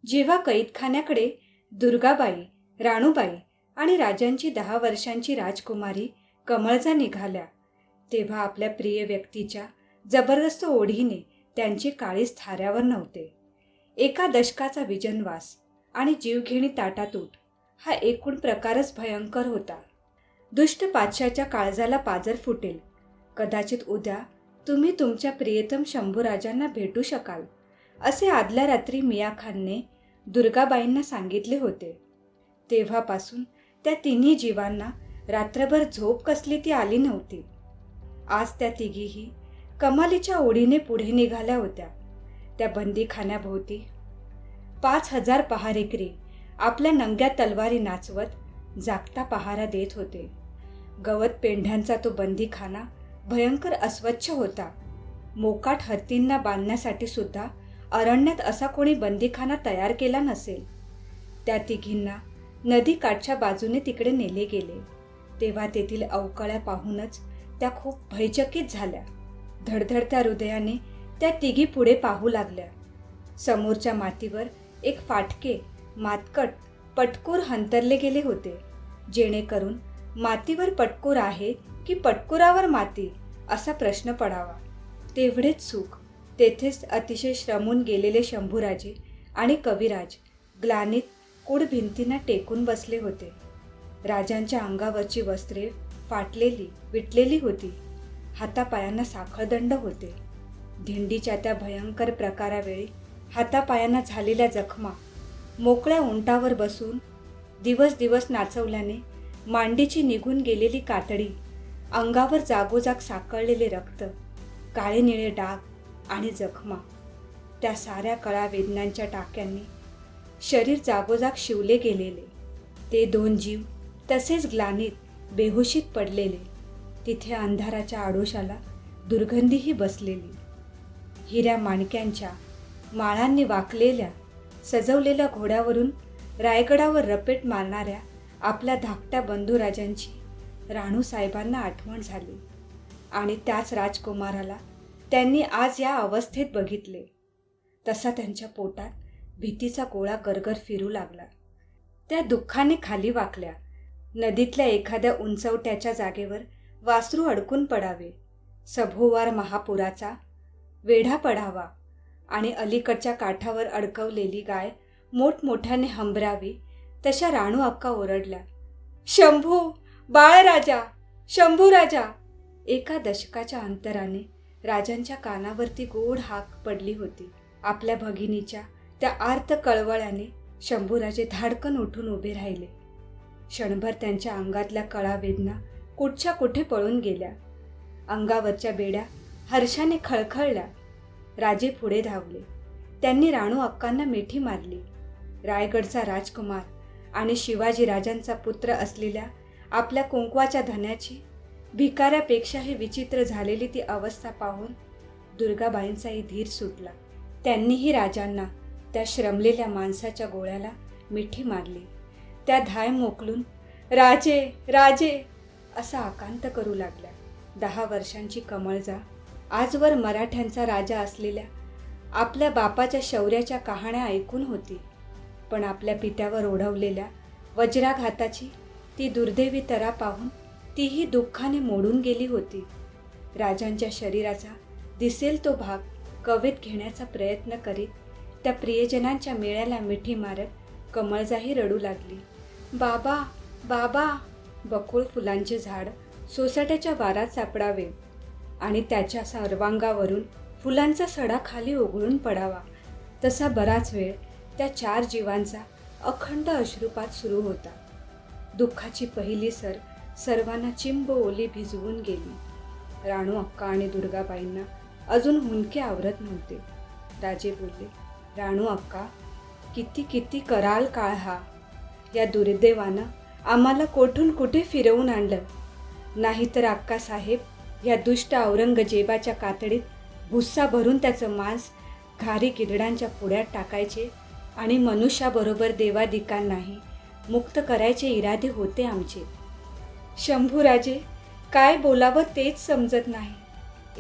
जेव्हा कैदखान्याकडे दुर्गाबाई, राणूबाई आणि राजांची 10 वर्षांची राजकुमारी कमळजा निघाल्या, तेव्हा आपल्या प्रिय व्यक्तीच्या जबरदस्त ओढीने त्यांचे काळीज थाऱ्यावर नव्हते. एका दशकाचा विजनवास आणि जीवघेणी ताटातूट हा एकूण प्रकारच भयंकर होता. दुष्ट पातशाच्या काळजाला पाजर फुटेल. कदाचित उद्या तुम्ही तुमच्या प्रियतम शंभूराजांना भेटू शकाल, असे आदल्या रात्री मियाखानने दुर्गाबाईंना सांगितले होते. तेव्हापासून त्या तिन्ही जीवांना रात्रभर झोप कसली ती आली नव्हती. आज त्या तिघीही कमालीच्या ओढीने पुढे निघाल्या होत्या. त्या बंदीखान्याभोवती 5000 पहारेकरी आपल्या नंग्या तलवारी नाचवत जागता पहारा देत होते. गवत पेंढ्यांचा तो बंदीखाना भयंकर अस्वच्छ होता. मोकाट हत्तींना बांधण्यासाठी सुद्धा अरण्यात असा कोणी बंदीखाना तयार केला नसेल. त्या तिघींना नदीकाठच्या बाजूने तिकडे नेले गेले. तेव्हा तेथील अवकळ्या पाहूनच त्या खूप भयचकित झाल्या. धडधडत्या हृदयाने त्या तिघी पुढे पाहू लागल्या. समोरच्या मातीवर एक फाटके मातकट पटकूर हंतरले गेले होते, जेणेकरून मातीवर पटकूर आहे की पटकुरावर माती असा प्रश्न पडावा. तेवढेच सुख. तेथेच अतिशय श्रमून गेलेले शंभूराजे आणि कविराज ग्लानीत कूड भिंतींना टेकून बसले होते. राजांच्या अंगावरची वस्त्रे फाटलेली विटलेली होती. हातापायांना साखळदंड होते. धिंडीच्या त्या भयंकर प्रकारावेळी हातापायांना झालेल्या जखमा, मोकळ्या उंटावर बसून दिवस दिवस नाचवल्याने मांडीची निघून गेलेली कातडी, अंगावर जागोजाग साकळलेले रक्त, काळे निळे डाग आणि जखमा, त्या साऱ्या कळा वेदनांच्या टाक्यांनी शरीर जागोजाग शिवले गेलेले. ते 2 जीव तसेच ग्लानीत बेहोशीत पडलेले. तिथे अंधाराच्या आडोशाला दुर्गंधीही बसलेली. हिऱ्या माणक्यांच्या माळांनी वाकलेल्या सजवलेल्या घोड्यावरून रायगडावर रपेट मारणाऱ्या आपल्या धाकट्या बंधुराजांची राणूसाहेबांना आठवण झाली. आणि त्याच राजकुमाराला त्यांनी आज या अवस्थेत बघितले. तसा त्यांच्या पोटात भीतीचा गोळा गरगर फिरू लागला. त्या दुःखाने खाली वाकल्या. नदीतल्या एखाद्या उंचवट्याच्या जागेवर वासरू अडकून पडावे, सभोवार महापुराचा वेढा पडावा आणि अलीकडच्या काठावर अडकवलेली गाय मोठमोठ्याने हंबरावी, तशा राणू अक्का ओरडल्या, शंभू, बाळराजा, शंभूराजा. एका दशकाच्या अंतराने राजांच्या कानावरती गोड हाक पडली होती. आपल्या भगिनीच्या त्या आर्त कळवळ्याने शंभूराजे धाडकन उठून उभे राहिले. क्षणभर त्यांच्या अंगातल्या कळा वेदना कुठच्या कुठे पळून गेल्या. अंगावरच्या बेड्या हर्षाने खळखळल्या. राजे पुढे धावले. त्यांनी राणू अक्कांना मिठी मारली. रायगडचा राजकुमार आणि शिवाजी राजांचा पुत्र असलेल्या आपल्या कुंकवाच्या धन्याची भिकाऱ्यापेक्षाही विचित्र झालेली ती अवस्था पाहून दुर्गाबाईंचाही धीर सुटला. त्यांनीही राजांना त्या श्रमलेल्या माणसाच्या गोळ्याला मिठी मारली. त्या धाय मोकलून राजे राजे असा आकांत करू लागल्या. 10 वर्षांची कमळजा आजवर मराठ्यांचा राजा असलेल्या आपल्या बापाच्या शौर्याच्या कहाण्या ऐकून होती, पण आपल्या पित्यावर ओढवलेल्या वज्राघाताची ती दुर्दैवी तरा पाहून तीही दुःखाने मोडून गेली होती. राजांच्या शरीराचा दिसेल तो भाग कवेत घेण्याचा प्रयत्न करीत त्या प्रियजनांच्या मेळ्याला मिठी मारत कमळजाही रडू लागली. बाबा बाबा. बकुळ फुलांचे झाड सोसाट्याच्या वारात सापडावे आणि त्याच्या सर्वांगावरून फुलांचा सडा खाली ओघळून पडावा, तसा बराच वेळ त्या 4 जीवांचा अखंड अश्रुपात सुरू होता. दुःखाची पहिली सर सर्वांना चिंब ओली भिजवून गेली. राणू अक्का आणि दुर्गाबाईंना अजून हुंदके आवरत नव्हते. राजे बोलले, राणू अक्का, किती किती कराल काळ हा. या दुर्दैवानं आम्हाला कोठून कुठे फिरवून आणलं. नाहीतर अक्कासाहेब या दुष्ट औरंगजेबाच्या कातडीत भुस्सा भरून त्याचं मांस घारी गिधडांच्या पुड्यात टाकायचे आणि मनुष्याबरोबर देवादिकांनाही मुक्त करायचे इरादे होते आमचे. शंभूराजे, काय बोलावं तेच समजत नाही.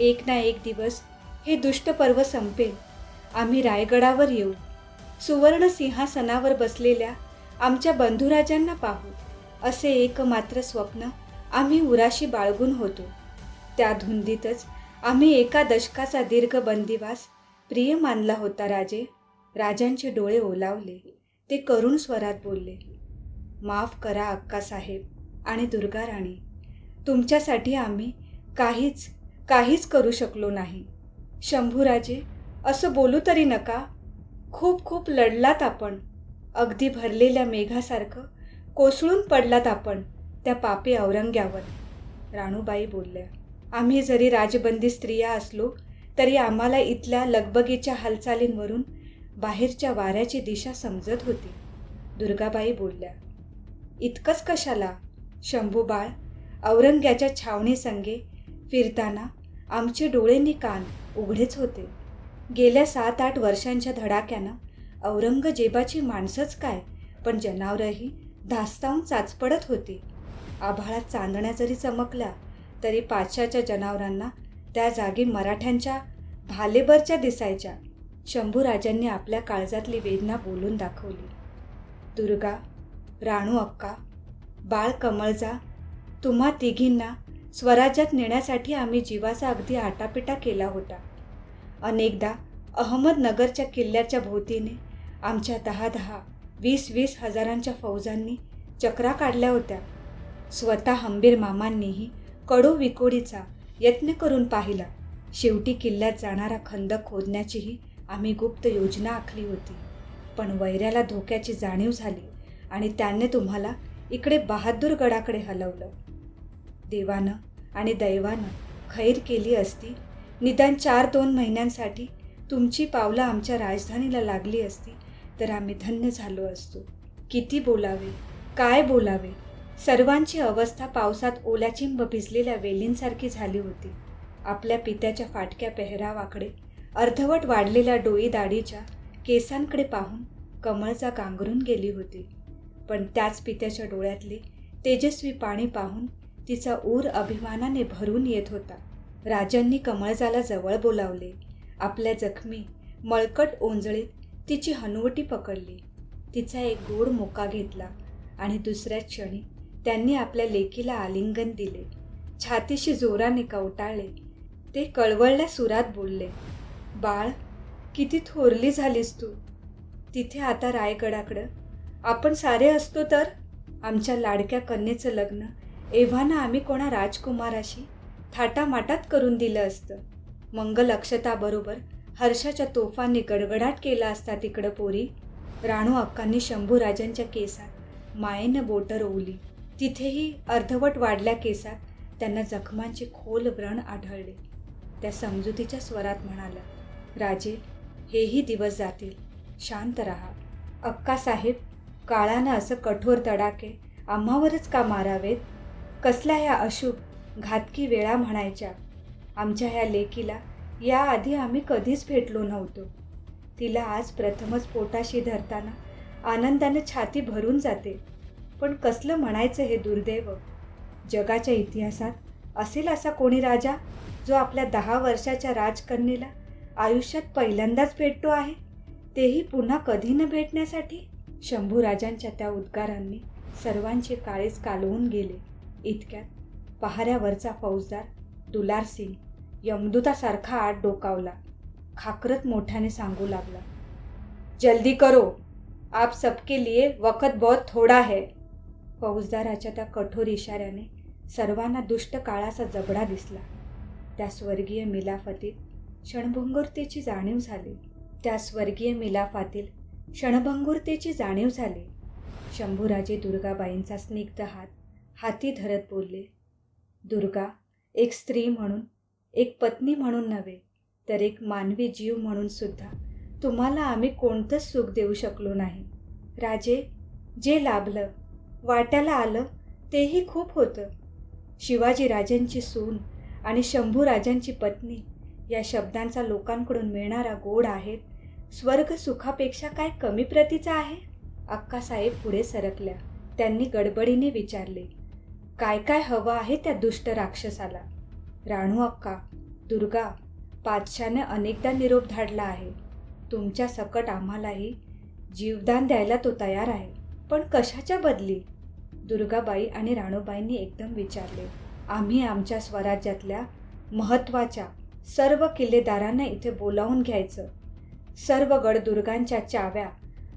एक ना एक दिवस हे दुष्ट पर्व संपेल. आम्ही रायगडावर येऊ. सुवर्ण सिंहासनावर बसलेल्या आमच्या बंधुराजांना पाहू, असे एकमात्र स्वप्न आम्ही उराशी बाळगून होतो. त्या धुंदीतच आम्ही एका दशकाचा दीर्घ बंदिवास प्रिय मानला होता राजे. राजांचे डोळे ओलावले. ते करुण स्वरात बोलले, माफ करा अक्कासाहेब आणि दुर्गा राणी, तुमच्यासाठी आम्ही काहीच करू शकलो नाही. शंभूराजे, असं बोलू तरी नका. खूप खूप लढलात आपण. अगदी भरलेल्या मेघासारखं कोसळून पडलात आपण त्या पापी औरंग्यावर. राणूबाई बोलल्या, आम्ही जरी राजबंदी स्त्रिया असलो तरी आम्हाला इथल्या लगबगीच्या हालचालींवरून बाहेरच्या वाऱ्याची दिशा समजत होती. दुर्गाबाई बोलल्या, इतकंच कशाला शंभू बाळ, औरंग्याच्या छावणीसंगे फिरताना आमचे डोळेनी कान उघडेच होते. गेल्या 7-8 वर्षांच्या धडाक्यानं औरंगजेबाची माणसंच काय पण जनावरंही धास्तावून चाचपडत होती. आभाळात चांदण्या जरी चमकल्या तरी पाचशाच्या जनावरांना त्या जागी मराठ्यांच्या भालेबरच्या दिसायच्या. शंभूराजांनी आपल्या काळजातली वेदना बोलून दाखवली. दुर्गा, राणू अक्का, बाळ कमळजा, तुम्हा तिघींना स्वराज्यात नेण्यासाठी आम्ही जीवाचा अगदी आटापिटा केला होता. अनेकदा अहमदनगरच्या किल्ल्याच्या भोवतीने आमच्या 10-10, 20-20 हजारांच्या फौजांनी चक्रा काढल्या होत्या. स्वतः हंबीर मामांनीही कडू विकोडीचा यत्न करून पाहिला. शेवटी किल्ल्यात जाणारा खंदक खोदण्याचीही आम्ही गुप्त योजना आखली होती. पण वैऱ्याला धोक्याची जाणीव झाली आणि त्याने तुम्हाला इकडे बहादूरगडाकडे हलवलं. देवानं आणि दैवानं खैर केली असती, निदान 4-2 महिन्यांसाठी तुमची पावलं आमच्या राजधानीला लागली असती तर आम्ही धन्य झालो असतो. किती बोलावे, काय बोलावे. सर्वांची अवस्था पावसात ओल्याचिंब भिजलेल्या वेलींसारखी झाली होती. आपल्या पित्याच्या फाटक्या पेहरावाकडे, अर्धवट वाढलेल्या डोई दाढीच्या केसांकडे पाहून कमळजा गांगरून गेली होती. पण त्याच पित्याच्या डोळ्यातले तेजस्वी पाणी पाहून तिचा ऊर अभिमानाने भरून येत होता. राजांनी कमळजाला जवळ बोलावले. आपल्या जखमी मळकट ओंजळीत तिची हनुवटी पकडली. तिचा एक गोड मोका घेतला आणि दुसऱ्याच क्षणी त्यांनी आपल्या लेकीला आलिंगन दिले. छातीशी जोराने कवटाळले. ते कळवळल्या सुरात बोलले, बाळ, किती थोरली झालीस तू. तिथे आता रायगडाकडं आपण सारे असतो तर आमच्या लाडक्या कन्येचं लग्न एव्हाना आम्ही कोणा राजकुमाराशी थाटामाटात करून दिलं असतं. मंगल अक्षताबरोबर हर्षाच्या तोफांनी गडगडाट केला असता तिकडं पोरी. राणू अक्कांनी शंभूराजांच्या केसात मायेनं बोटं रोवली. तिथेही अर्धवट वाढल्या केसात त्यांना जखमांचे खोल व्रण आढळले. त्या समजुतीच्या स्वरात म्हणाल्या, राजे, हेही दिवस जातील, शांत राहा. अक्कासाहेब, काळानं असं कठोर तडाखे आम्हावरच का मारावेत. कसल्या ह्या अशुभ घातकी वेळा म्हणायच्या. आमच्या ह्या लेकीला याआधी आम्ही कधीच भेटलो नव्हतो. तिला आज प्रथमच पोटाशी धरताना आनंदाने छाती भरून जाते. पण कसलं म्हणायचं हे दुर्दैव. जगाच्या इतिहासात असेल असा कोणी राजा जो आपल्या 10 वर्षाच्या राजकन्येला आयुष्यात पहिल्यांदाच भेटतो आहे, तेही पुन्हा कधी न भेटण्यासाठी. शंभूराजांच्या त्या उद्गारांनी सर्वांचे काळीज कालवून गेले. इतक्यात पहाऱ्यावरचा फौजदार दुलार सिंग यमदूतासारखा आत डोकावला. खाकरत मोठ्याने सांगू लागला, जल्दी करो, आप सबके लिए वक्त बहुत थोडा है. फौजदाराच्या त्या कठोर इशाऱ्याने सर्वांना दुष्ट काळाचा जबडा दिसला. त्या स्वर्गीय मिलाफतीत क्षणभंगुरतेची जाणीव झाली. शंभूराजे दुर्गाबाईंचा स्निग्ध हात हाती धरत बोलले, दुर्गा, एक स्त्री म्हणून, एक पत्नी म्हणून नव्हे तर एक मानवी जीव म्हणून सुद्धा तुम्हाला आम्ही कोणतंच सुख देऊ शकलो नाही. राजे, जे लाभलं, वाट्याला आलं तेही खूप होतं. शिवाजीराजांची सून आणि शंभूराजांची पत्नी या शब्दांचा लोकांकडून मिळणारा गोड आहेत स्वर्ग सुखापेक्षा काय कमी प्रतीचा आहे. अक्कासाहेब पुढे सरकल्या. त्यांनी गडबडीने विचारले, काय काय हवं आहे त्या दुष्ट राक्षसाला. राणू अक्का, दुर्गा, पातशाने अनेकदा निरोप धाडला आहे. तुमच्या सकट आम्हालाही जीवदान द्यायला तो तयार आहे, पण कशाच्या बदली? दुर्गाबाई आणि राणूबाईंनी एकदम विचारले. आम्ही आमच्या स्वराज्यातल्या महत्त्वाच्या सर्व किल्लेदारांना इथे बोलावून घ्यायचं. सर्व गडदुर्गांच्या चाव्या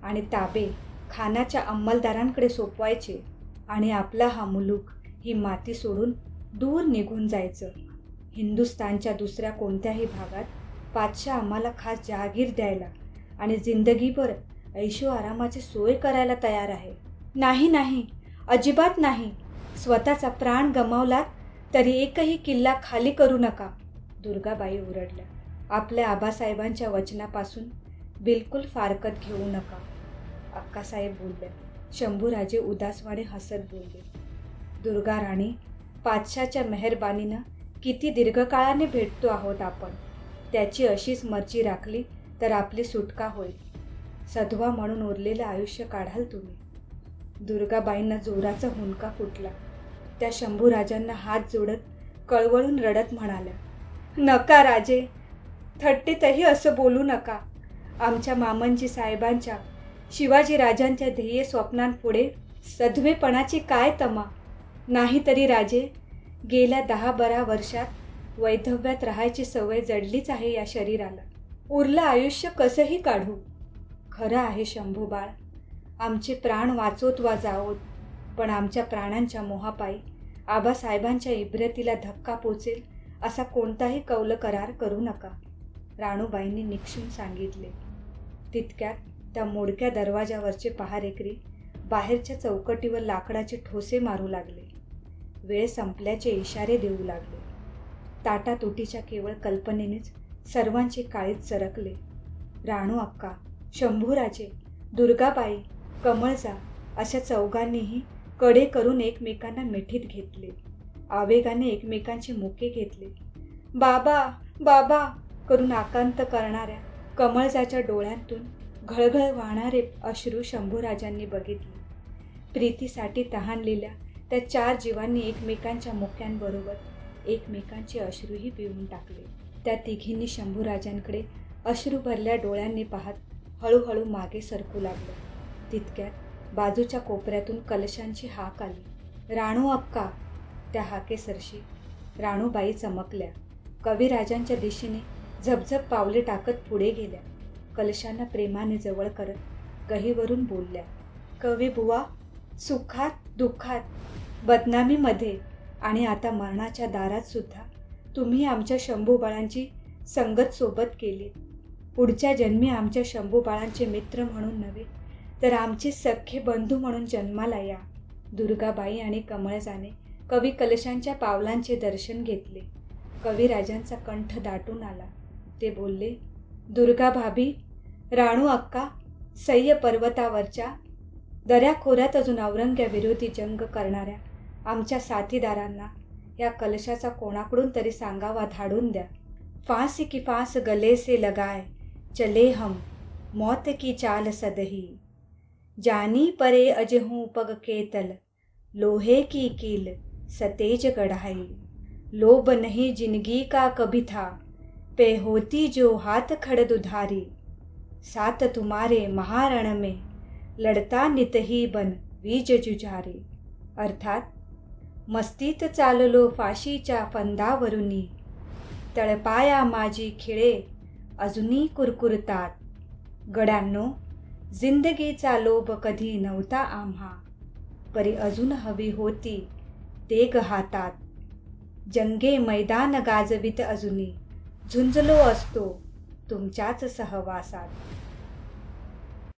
आणि ताबे खानाच्या अंमलदारांकडे सोपवायचे आणि आपला हा मुलूक, ही माती सोडून दूर निघून जायचं. हिंदुस्थानच्या दुसऱ्या कोणत्याही भागात पातशाह आम्हाला खास जहागीर द्यायला आणि जिंदगीभर ऐशो आरामाची सोय करायला तयार आहे. नाही नाही, अजिबात नाही. स्वतःचा प्राण गमावलात तरी एकही किल्ला खाली करू नका. दुर्गाबाई ओरडल्या. आपल्या आबासाहेबांच्या वचनापासून बिलकुल फारकत घेऊ नका. अक्कासाहेब बोलल्या. शंभूराजे उदासवाणे हसत बोलले. दुर्गा राणी, पातशाच्या मेहरबानीनं किती दीर्घकाळाने भेटतो आहोत आपण. त्याची अशीच मर्जी राखली तर आपली सुटका होईल. सधवा म्हणून उरलेलं आयुष्य काढाल तुम्ही. दुर्गाबाईंना जोराचा हुंदका फुटला. त्या शंभूराजांना हात जोडत कळवळून रडत म्हणाल्या. नका राजे, थट्टेतही असं बोलू नका. आमच्या मामंजी साहेबांच्या, शिवाजी राजांच्या ध्येय स्वप्नांपुढे सधवेपणाची काय तमा. नाहीतरी राजे, गेल्या 10-12 वर्षात वैधव्यात राहायची सवय जडलीच आहे या शरीराला. उरलं आयुष्य कसंही काढू. खरं आहे शंभूबाळ, आमचे प्राण वाचोत वा जावोत, पण आमच्या प्राणांच्या मोहापायी आबासाहेबांच्या इब्रतीला धक्का पोचेल असा कोणताही कौल करार करू नका. राणूबाईंनी निक्षून सांगितले. तितक्यात त्या मोडक्या दरवाजावरचे पहारेकरी बाहेरच्या चौकटीवर लाकडाचे ठोसे मारू लागले. वेळ संपल्याचे इशारे देऊ लागले. ताटातुटीच्या केवळ कल्पनेनेच सर्वांचे काळीज सरकले. राणू अक्का, शंभूराजे, दुर्गाबाई, कमळजा अशा चौघांनीही कडे करून एकमेकांना मिठीत घेतले. आवेगाने एकमेकांचे मुके घेतले. बाबा बाबा करून आकांत करणाऱ्या कमळजाच्या डोळ्यांतून घळघळ वाहणारे अश्रू शंभूराजांनी बघितले. प्रीतीसाठी तहानलेल्या त्या 4 जीवांनी एकमेकांच्या मुक्यांबरोबर एकमेकांचे अश्रूही पिऊन टाकले. त्या तिघींनी शंभूराजांकडे अश्रू भरल्या डोळ्यांनी पाहत हळूहळू मागे सरकू लागलं. तितक्यात बाजूच्या कोपऱ्यातून कलशांची हाक आली. राणू अक्का. त्या हाकेसरशी राणूबाई चमकल्या. कविराजांच्या दिशेने झपझप पावले टाकत पुढे गेल्या. कलशांना प्रेमाने जवळ करत गहीवरून बोलल्या. कवी बुवा, सुखात दुःखात, बदनामीमध्ये आणि आता मरणाच्या दारात सुद्धा तुम्ही आमच्या शंभूबाळांची संगत सोबत केली. पुढच्या जन्मी आमच्या शंभूबाळांचे मित्र म्हणून नव्हे तर आमचे सख्खे बंधू म्हणून जन्माला या. दुर्गाबाई आणि कमळजाने कवी कलशांच्या पावलांचे दर्शन घेतले. कविराजांचा कंठ दाटून आला. ते बोलले. दुर्गा भाभी, राणू अक्का, सह्य पर्वतावरच्या दऱ्याखोऱ्यात अजून औरंग्याविरोधी जंग करणाऱ्या आमच्या साथीदारांना या कलशाचा कोणाकडून तरी सांगावा धाडून द्या. फांसी की फांस गले से लगाए चले हम, मौत की चाल सदही. जानी परे अजहूं पग केतल, लोहे की कील सतेज गढ़ाई. लोभ नहीं जिंदगी का कभी था, पे होती जो हाथ खड़द उधारी. साथ तुम्हारे महारण में लढता नित ही बन वीज जुझारी. अर्थात मस्तीत चाललो फाशीच्या फंदावरुनी, तळपाया माझी खिळे अजूनही कुरकुरतात. गड्यांनो, जिंदगीचा लोभ कधी नव्हता आम्हा, परी अजून हवी होती तेग हातात. जंगे मैदान गाजवित अजूनी, झुंजलो असतो तुमच्याच सहवासात.